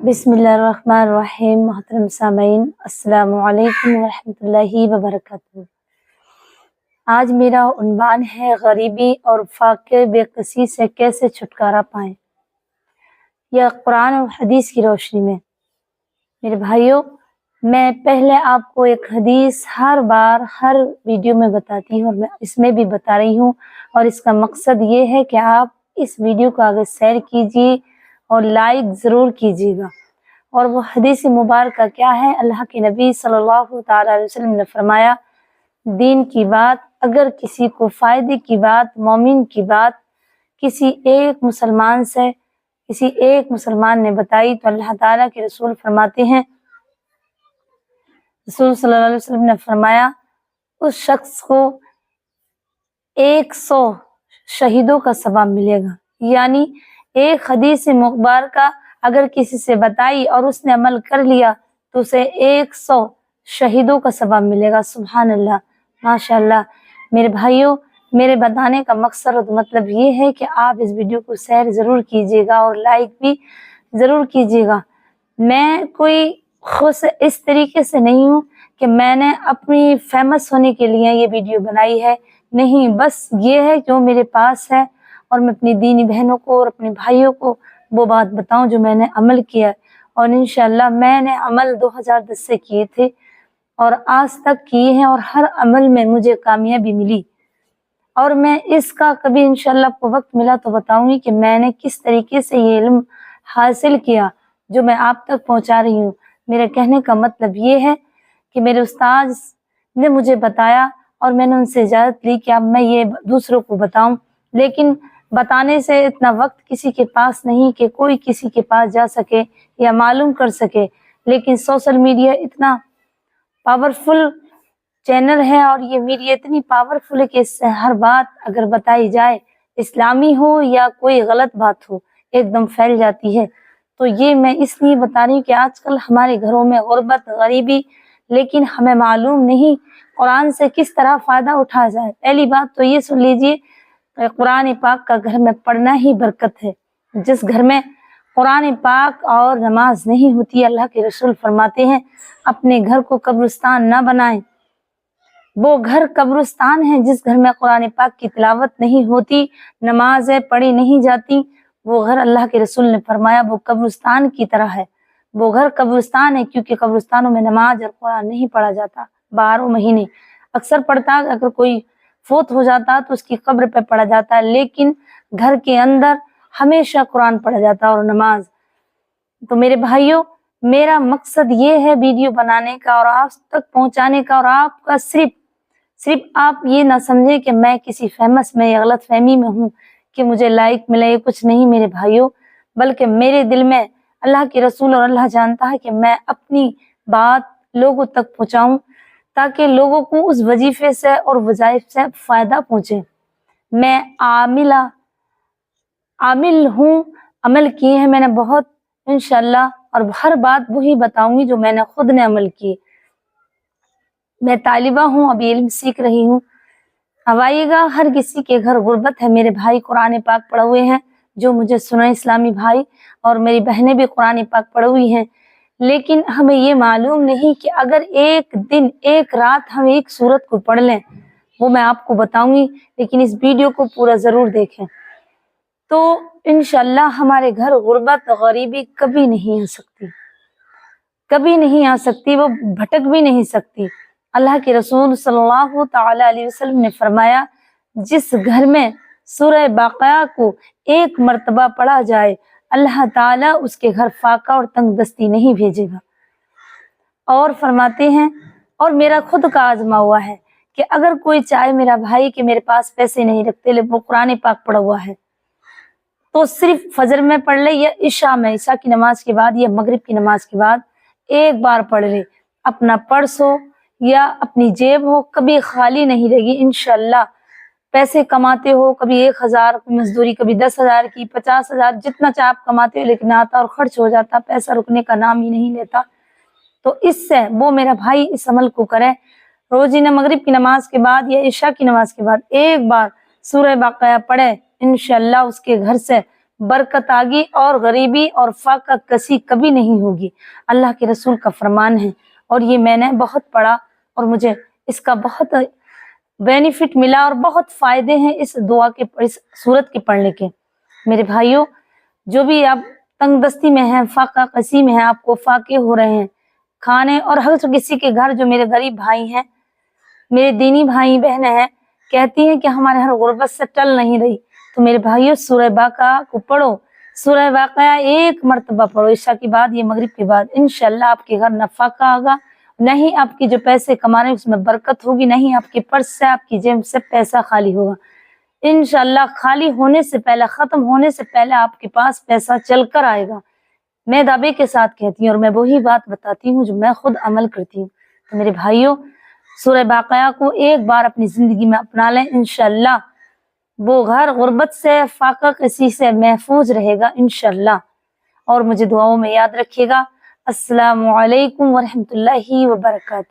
बिस्मिल्लाहिर्रहमानिर्रहीम। मोहतरम सामीन, अस्सलामु अलैकुम वरहमतुल्लाहि वबरकातुहू। आज मेरा उन्वान है गरीबी और फाक़े बेकसी से कैसे छुटकारा पाएं। यह कुरान और हदीस की रोशनी में। मेरे भाइयों, मैं पहले आपको एक हदीस हर बार हर वीडियो में बताती हूँ और मैं इसमें भी बता रही हूँ, और इसका मकसद ये है कि आप इस वीडियो को आगे शेयर कीजिए और लाइक ज़रूर कीजिएगा। और वो हदीस मुबारक क्या है? अल्लाह के नबी सल्लल्लाहु तआला अलैहि वसल्लम ने फरमाया, दीन की बात अगर किसी को फ़ायदे की बात, मोमिन की बात किसी एक मुसलमान से किसी एक मुसलमान ने बताई तो अल्लाह ताला के रसूल फरमाते हैं, रसूल सल्लल्लाहु अलैहि वसल्लम ने फरमाया, उस शख्स को 100 शहीदों का सवाब मिलेगा। यानी एक हदीस मुबारक अगर किसी से बताई और उसने अमल कर लिया तो उसे 100 शहीदों का सवाब मिलेगा। सुभान अल्लाह, माशाअल्लाह। मेरे भाइयों, मेरे बताने का मकसद और मतलब ये है कि आप इस वीडियो को शेयर ज़रूर कीजिएगा और लाइक भी ज़रूर कीजिएगा। मैं कोई खुश इस तरीके से नहीं हूँ कि मैंने अपनी फेमस होने के लिए ये वीडियो बनाई है, नहीं, बस ये है जो मेरे पास है और मैं अपनी दीनी बहनों को और अपने भाइयों को वो बात बताऊं जो मैंने अमल किया। और इंशाअल्लाह मैंने अमल 2010 से किए थे और आज तक किए हैं और हर अमल में मुझे कामयाबी मिली। और मैं इसका कभी इंशाअल्लाह आपको वक्त मिला तो बताऊंगी कि मैंने किस तरीके से ये इल्म हासिल किया जो मैं आप तक पहुंचा रही हूँ। मेरे कहने का मतलब ये है कि मेरे उस्ताद ने मुझे बताया और मैंने उनसे इजाज़त ली कि अब मैं ये दूसरों को बताऊं, लेकिन बताने से इतना वक्त किसी के पास नहीं कि कोई किसी के पास जा सके या मालूम कर सके। लेकिन सोशल मीडिया इतना पावरफुल चैनल है और ये मीडिया इतनी पावरफुल है कि इससे हर बात अगर बताई जाए, इस्लामी हो या कोई गलत बात हो, एकदम फैल जाती है। तो ये मैं इसलिए बता रही हूँ कि आजकल हमारे घरों में गुर्बत, गरीबी, लेकिन हमें मालूम नहीं कुरान से किस तरह फ़ायदा उठाया जाए। पहली बात तो ये सुन लीजिए, कुरान पाक का घर में पढ़ना ही बरकत है। जिस घर में कुरान पाक और नमाज नहीं होती, अल्लाह के रसूल फरमाते हैं, अपने घर को कब्रिस्तान ना बनाएं। वो घर कब्रिस्तान है जिस घर में कुरान पाक की तिलावत नहीं होती, नमाज़ें पढ़ी नहीं जाती, वो घर अल्लाह के रसूल ने फरमाया वो कब्रिस्तान की तरह है। वो घर कब्रिस्तान है क्योंकि कब्रिस्तानों में नमाज और कुरान नहीं पढ़ा जाता 12 महीने। अक्सर पढ़ता, अगर कोई फोत हो जाता तो उसकी कब्र पे पढ़ा जाता है, लेकिन घर के अंदर हमेशा कुरान पढ़ा जाता और नमाज। तो मेरे भाइयों, मेरा मकसद ये है वीडियो बनाने का और आप तक पहुंचाने का, और आपका सिर्फ आप ये ना समझे कि मैं किसी फेमस में या गलत फहमी में हूँ कि मुझे लाइक मिले, कुछ नहीं मेरे भाइयों, बल्कि मेरे दिल में अल्लाह के रसूल और अल्लाह जानता है कि मैं अपनी बात लोगों तक पहुँचाऊँ ताकि लोगों को उस वजीफे से और वज़ाइफ से फ़ायदा पहुँचे। मैं आमिल हूँ, अमल किए हैं मैंने बहुत इंशाअल्लाह, और हर बात वही बताऊंगी जो मैंने खुद ने अमल की। मैं तालिबा हूँ, अभी इल्म सीख रही हूँ। अब आइएगा, हर किसी के घर गुर्बत है। मेरे भाई कुरान पाक पढ़े हुए हैं जो मुझे सुना, इस्लामी भाई, और मेरी बहनें भी कुरान पाक पढ़ी हुई हैं, लेकिन हमें ये मालूम नहीं कि अगर एक दिन एक रात हम एक सूरत को पढ़ लें, वो मैं आपको बताऊंगी, लेकिन इस वीडियो को पूरा ज़रूर देखें तो इंशाअल्लाह हमारे घर गुर्बत गरीबी कभी नहीं आ सकती, कभी नहीं आ सकती, वो भटक भी नहीं सकती। अल्लाह के रसूल सल्लल्लाहु तआला अलैहि वसल्लम ने फरमाया, जिस घर में सूरह बाक़रा को एक मर्तबा पढ़ा जाए, अल्लाह ताला उसके घर फाका और तंगदस्ती नहीं भेजेगा। और फरमाते हैं, और मेरा खुद का आजमा हुआ है कि अगर कोई चाहे मेरा भाई कि मेरे पास पैसे नहीं रखते लेकिन वो कुरान पाक पढ़ा हुआ है, तो सिर्फ फजर में पढ़ ले या ईशा की नमाज के बाद या मगरिब की नमाज के बाद एक बार पढ़ ले, अपना पर्स हो या अपनी जेब हो, कभी खाली नहीं रहेगी इंशाअल्लाह। पैसे कमाते हो, कभी 1000 की मजदूरी, कभी 10,000 की, 50,000, जितना चाहे आप कमाते हो, लेकिन आता और खर्च हो जाता, पैसा रुकने का नाम ही नहीं लेता। तो इससे वो मेरा भाई इस अमल को करे, रोजीना मगरिब की नमाज के बाद या ईशा की नमाज के बाद एक बार सूरह बाक़रा पढ़े, इंशाअल्लाह उसके घर से برکت آگی اور غریبی اور فاقہ کسی کبھی نہیں ہوگی۔ اللہ کے رسول کا فرمان ہے، اور یہ میں نے بہت پڑھا اور مجھے اس کا بہت بینیفٹ ملا اور بہت فائدے ہیں اس دعا کے، اس سورت کے پڑھنے کے۔ میرے بھائیوں، جو بھی آپ تنگ دستی میں ہیں، فاقہ کسی میں ہیں، آپ کو فاقے ہو رہے ہیں کھانے، اور ہر کسی کے گھر جو میرے غریب بھائی ہیں، میرے دینی بھائی بہنیں ہیں، کہتی ہیں کہ ہمارے ہر غربت سے ٹل نہیں رہی، تو میرے بھائیوں سورہ واقعہ کو پڑھو۔ سورہ واقعہ ایک مرتبہ پڑھو عشاء کے بعد یا مغرب کے بعد، انشاءاللہ آپ کے گھر نہ فاقہ آگا، نہیں آپ کی جو پیسے کما رہے ہیں اس میں برکت ہوگی، نہیں آپ کے پرس سے، آپ کی جیب سے پیسہ خالی ہوگا۔ انشاءاللہ خالی ہونے سے پہلے، ختم ہونے سے پہلے آپ کے پاس پیسہ چل کر آئے گا۔ میں دعوے کے ساتھ کہتی ہوں، اور میں وہی بات بتاتی ہوں جو میں خود عمل کرتی ہوں۔ تو میرے بھائیوں، سورہ واقعہ کو ایک بار اپنی زندگی میں اپنا لیں، انشاءاللہ وہ گھر غربت سے، فاقہ کسی سے محفوظ رہے گا انشاءاللہ۔ اور مجھے دعاؤں میں یاد رکھیے گا۔ السلام علیکم ورحمۃ اللہ وبرکاتہ۔